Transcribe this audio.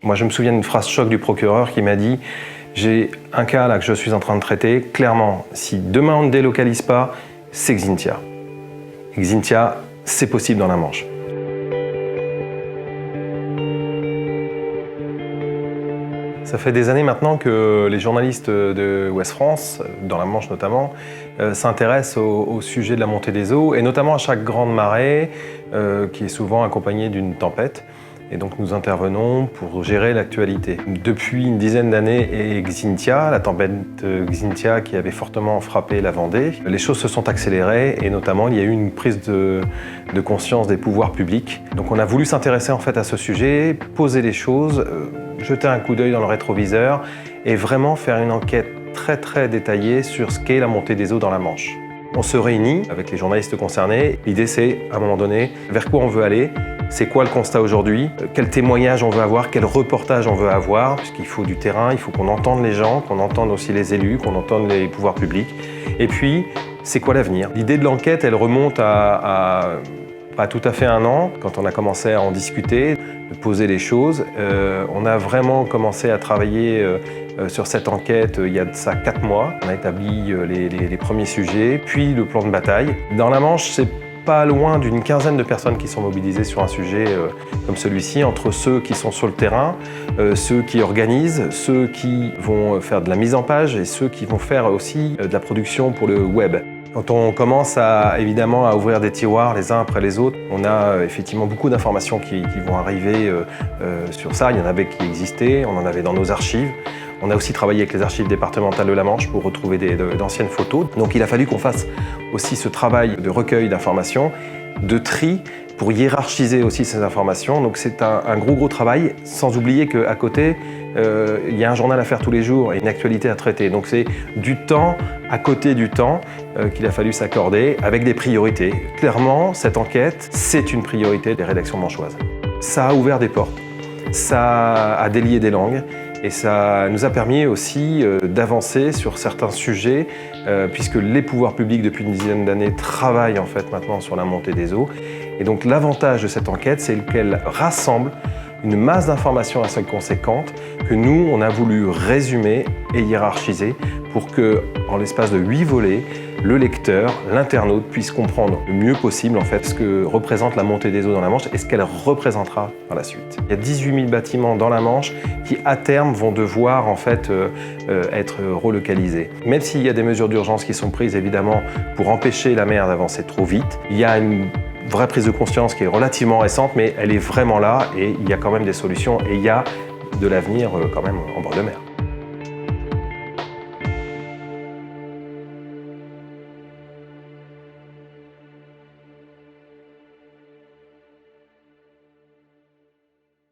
Moi, je me souviens d'une phrase choc du procureur qui m'a dit « J'ai un cas là que je suis en train de traiter, clairement, si demain on ne délocalise pas, c'est Xynthia. Xynthia, c'est possible dans la Manche. » Ça fait des années maintenant que les journalistes de Ouest France, dans la Manche notamment, s'intéressent au sujet de la montée des eaux, et notamment à chaque grande marée, qui est souvent accompagnée d'une tempête. Et donc nous intervenons pour gérer l'actualité. Depuis une dizaine d'années et Xynthia, la tempête Xynthia qui avait fortement frappé la Vendée, les choses se sont accélérées et notamment il y a eu une prise de conscience des pouvoirs publics. Donc on a voulu s'intéresser en fait à ce sujet, poser les choses, jeter un coup d'œil dans le rétroviseur et vraiment faire une enquête très détaillée sur ce qu'est la montée des eaux dans la Manche. On se réunit avec les journalistes concernés. L'idée c'est, à un moment donné, vers quoi on veut aller. C'est quoi le constat aujourd'hui? Quel témoignage on veut avoir? Quel reportage on veut avoir? Puisqu'il faut du terrain, il faut qu'on entende les gens, qu'on entende aussi les élus, qu'on entende les pouvoirs publics. Et puis, c'est quoi l'avenir? L'idée de l'enquête, elle remonte à pas tout à fait un an, quand on a commencé à en discuter, de poser les choses. On a vraiment commencé à travailler sur cette enquête il y a de ça 4 mois. On a établi les premiers sujets, puis le plan de bataille. Dans la Manche, c'est pas loin d'une quinzaine de personnes qui sont mobilisées sur un sujet comme celui-ci, entre ceux qui sont sur le terrain, ceux qui organisent, ceux qui vont faire de la mise en page et ceux qui vont faire aussi de la production pour le web. Quand on commence évidemment à ouvrir des tiroirs les uns après les autres, on a effectivement beaucoup d'informations qui vont arriver sur ça. Il y en avait qui existaient, on en avait dans nos archives. On a aussi travaillé avec les archives départementales de la Manche pour retrouver d'anciennes photos. Donc il a fallu qu'on fasse aussi ce travail de recueil d'informations, de tri, pour hiérarchiser aussi ces informations. Donc c'est un gros travail, sans oublier qu'à côté, il y a un journal à faire tous les jours et une actualité à traiter. Donc c'est du temps à côté du temps qu'il a fallu s'accorder avec des priorités. Clairement, cette enquête, c'est une priorité des rédactions manchoises. Ça a ouvert des portes, ça a délié des langues. Et ça nous a permis aussi d'avancer sur certains sujets, puisque les pouvoirs publics, depuis une dizaine d'années, travaillent en fait maintenant sur la montée des eaux. Et donc l'avantage de cette enquête, c'est qu'elle rassemble une masse d'informations assez conséquente que nous, on a voulu résumer et hiérarchiser pour que, en l'espace de 8 volets, le lecteur, l'internaute puisse comprendre le mieux possible en fait ce que représente la montée des eaux dans la Manche et ce qu'elle représentera par la suite. Il y a 18 000 bâtiments dans la Manche qui à terme vont devoir en fait être relocalisés. Même s'il y a des mesures d'urgence qui sont prises évidemment pour empêcher la mer d'avancer trop vite, il y a une vraie prise de conscience qui est relativement récente, mais elle est vraiment là et il y a quand même des solutions et il y a de l'avenir quand même en bord de mer.